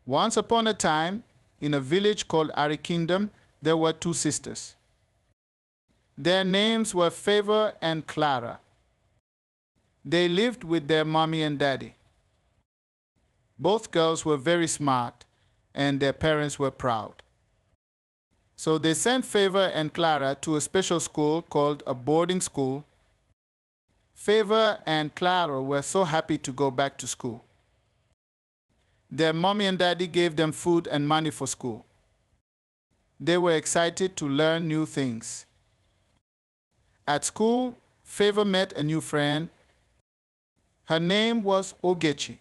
Once upon a time, in a village called Ari Kingdom, there were two sisters. Their names were Favor and Clara. They lived with their mommy and daddy. Both girls were very smart, and their parents were proud. So they sent Favor and Clara to a special school called a boarding school. Favor and Clara were so happy to go back to school. Their mommy and daddy gave them food and money for school. They were excited to learn new things. At school, Favor met a new friend. Her name was Ogechi.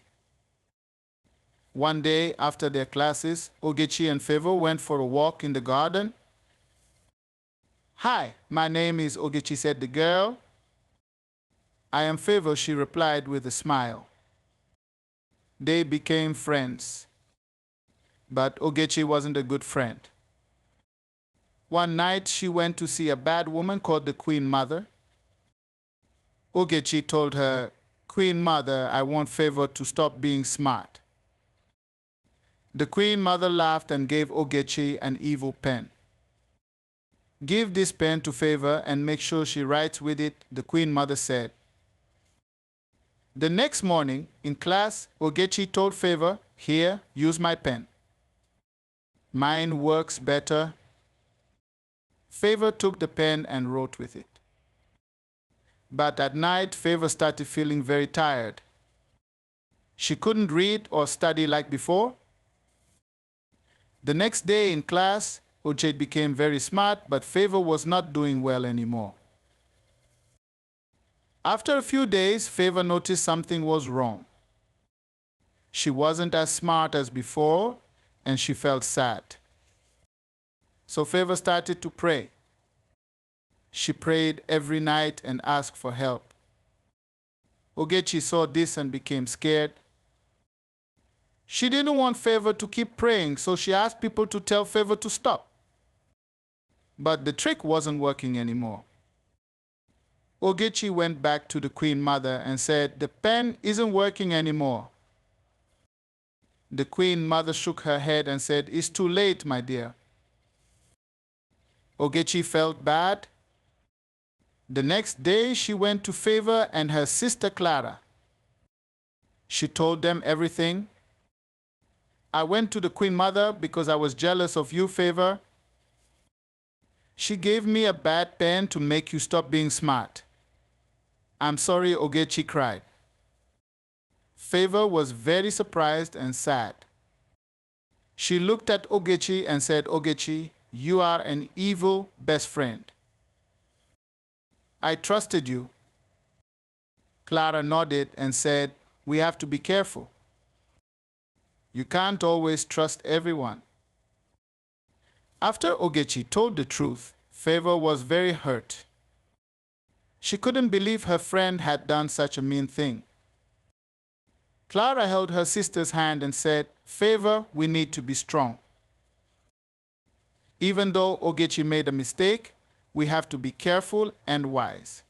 One day after their classes, Ogechi and Favor went for a walk in the garden. "Hi, my name is Ogechi," said the girl. "I am Favor," she replied with a smile. They became friends. But Ogechi wasn't a good friend. One night she went to see a bad woman called the Queen Mother. Ogechi told her, "Queen Mother, I want Favor to stop being smart." The Queen Mother laughed and gave Ogechi an evil pen. "Give this pen to Favor and make sure she writes with it," the Queen Mother said. The next morning, in class, Ogechi told Favor, "Here, use my pen. Mine works better." Favor took the pen and wrote with it. But at night, Favor started feeling very tired. She couldn't read or study like before. The next day in class, Ogechi became very smart, but Favor was not doing well anymore. After a few days, Favor noticed something was wrong. She wasn't as smart as before, and she felt sad. So Favor started to pray. She prayed every night and asked for help. Ogechi saw this and became scared. She didn't want Favor to keep praying, so she asked people to tell Favor to stop. But the trick wasn't working anymore. Ogechi went back to the Queen Mother and said, "The pen isn't working anymore." The Queen Mother shook her head and said, "It's too late, my dear." Ogechi felt bad. The next day, she went to Favor and her sister Clara. She told them everything. "I went to the Queen Mother because I was jealous of you, Favor. She gave me a bad pen to make you stop being smart." "I'm sorry," Ogechi cried. Favor was very surprised and sad. She looked at Ogechi and said, "Ogechi, you are an evil best friend. I trusted you." Clara nodded and said, "We have to be careful. You can't always trust everyone." After Ogechi told the truth, Favor was very hurt. She couldn't believe her friend had done such a mean thing. Clara held her sister's hand and said, "Favor, we need to be strong. Even though Ogechi made a mistake, we have to be careful and wise."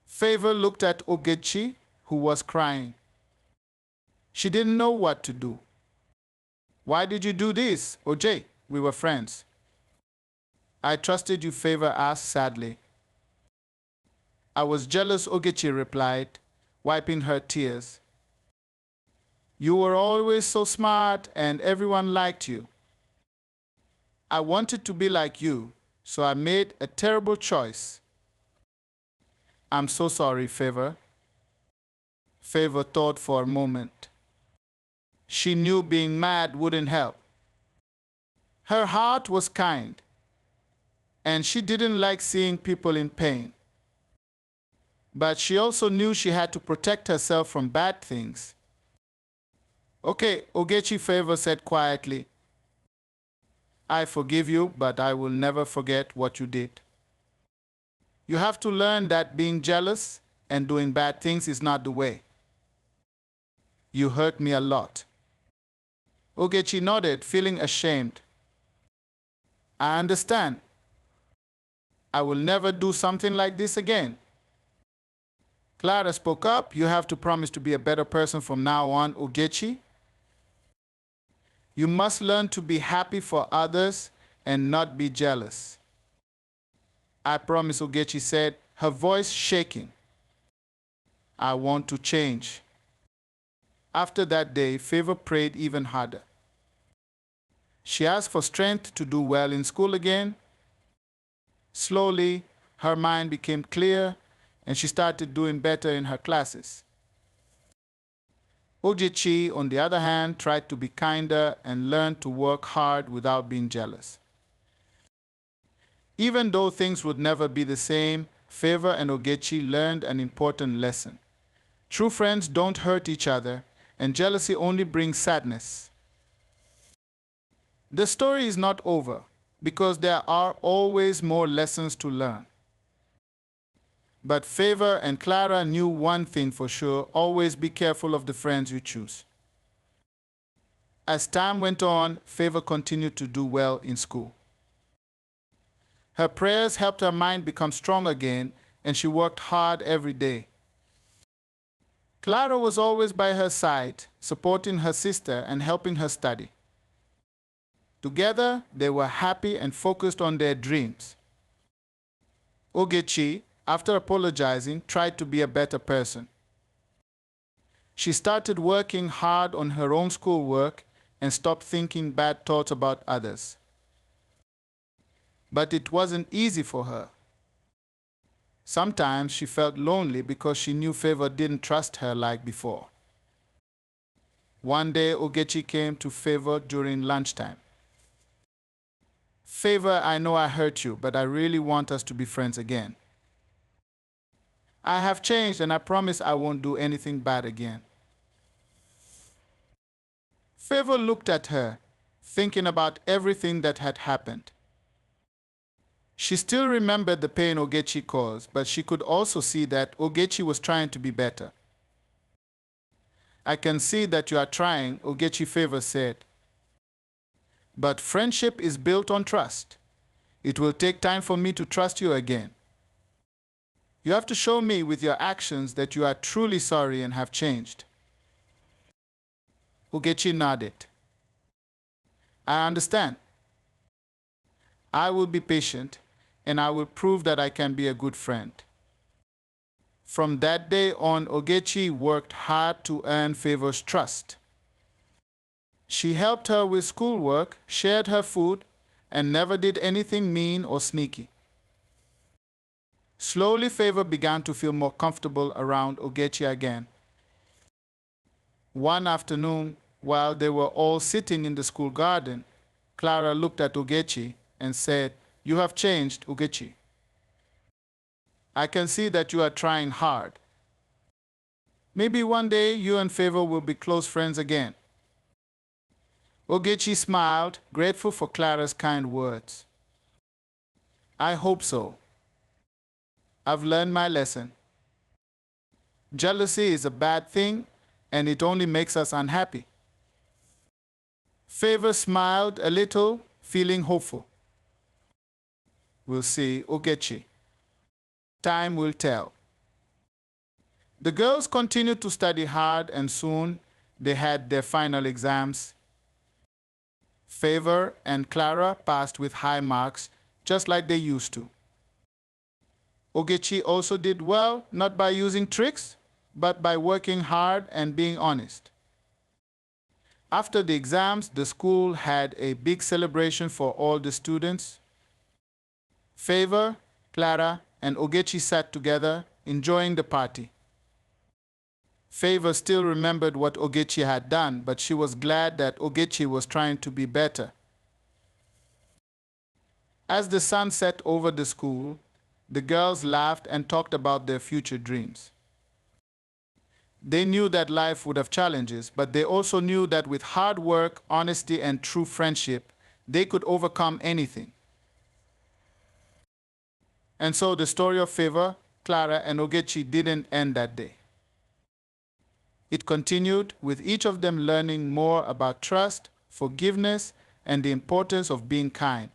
Favor looked at Ogechi, who was crying. She didn't know what to do. "Why did you do this, Ogechi? We were friends." "I trusted you," Favor asked sadly. "I was jealous," Ogechi replied, wiping her tears. "You were always so smart and everyone liked you. I wanted to be like you, so I made a terrible choice. I'm so sorry, Favor." Favor thought for a moment. She knew being mad wouldn't help. Her heart was kind, and she didn't like seeing people in pain. But she also knew she had to protect herself from bad things. "Okay," Ogechi, Favor said quietly. "I forgive you, but I will never forget what you did. You have to learn that being jealous and doing bad things is not the way. You hurt me a lot." Ogechi nodded, feeling ashamed. "I understand. I will never do something like this again." Clara spoke up. "You have to promise to be a better person from now on, Ogechi." You must learn to be happy for others and not be jealous. I promise, Ogechi said, her voice shaking. I want to change. After that day, Favor prayed even harder. She asked for strength to do well in school again. Slowly, her mind became clear and she started doing better in her classes. Ogechi, on the other hand, tried to be kinder and learned to work hard without being jealous. Even though things would never be the same, Favor and Ogechi learned an important lesson. True friends don't hurt each other, and jealousy only brings sadness. The story is not over, because there are always more lessons to learn. But Favor and Clara knew one thing for sure: always be careful of the friends you choose. As time went on, Favor continued to do well in school. Her prayers helped her mind become strong again, and she worked hard every day. Clara was always by her side, supporting her sister and helping her study. Together, they were happy and focused on their dreams. Ogechi, after apologizing, tried to be a better person. She started working hard on her own schoolwork and stopped thinking bad thoughts about others. But it wasn't easy for her. Sometimes she felt lonely because she knew Favor didn't trust her like before. One day, Ogechi came to Favor during lunchtime. Favor, I know I hurt you, but I really want us to be friends again. I have changed and I promise I won't do anything bad again. Favor looked at her, thinking about everything that had happened. She still remembered the pain Ogechi caused, but she could also see that Ogechi was trying to be better. I can see that you are trying, Ogechi Favor said. But friendship is built on trust. It will take time for me to trust you again. You have to show me with your actions that you are truly sorry and have changed. Ogechi nodded. I understand. I will be patient, and I will prove that I can be a good friend. From that day on, Ogechi worked hard to earn Favor's trust. She helped her with schoolwork, shared her food, and never did anything mean or sneaky. Slowly, Favor began to feel more comfortable around Ogechi again. One afternoon, while they were all sitting in the school garden, Clara looked at Ogechi and said, "You have changed, Ogechi. I can see that you are trying hard. Maybe one day you and Favor will be close friends again." Ogechi smiled, grateful for Clara's kind words. I hope so. I've learned my lesson. Jealousy is a bad thing, and it only makes us unhappy. Favor smiled a little, feeling hopeful. We'll see, Ogechi. Time will tell. The girls continued to study hard, and soon they had their final exams. Favor and Clara passed with high marks, just like they used to. Ogechi also did well, not by using tricks, but by working hard and being honest. After the exams, the school had a big celebration for all the students. Favor, Clara, and Ogechi sat together, enjoying the party. Favor still remembered what Ogechi had done, but she was glad that Ogechi was trying to be better. As the sun set over the school, the girls laughed and talked about their future dreams. They knew that life would have challenges, but they also knew that with hard work, honesty, and true friendship, they could overcome anything. And so the story of Favor, Clara, and Ogechi didn't end that day. It continued, with each of them learning more about trust, forgiveness, and the importance of being kind.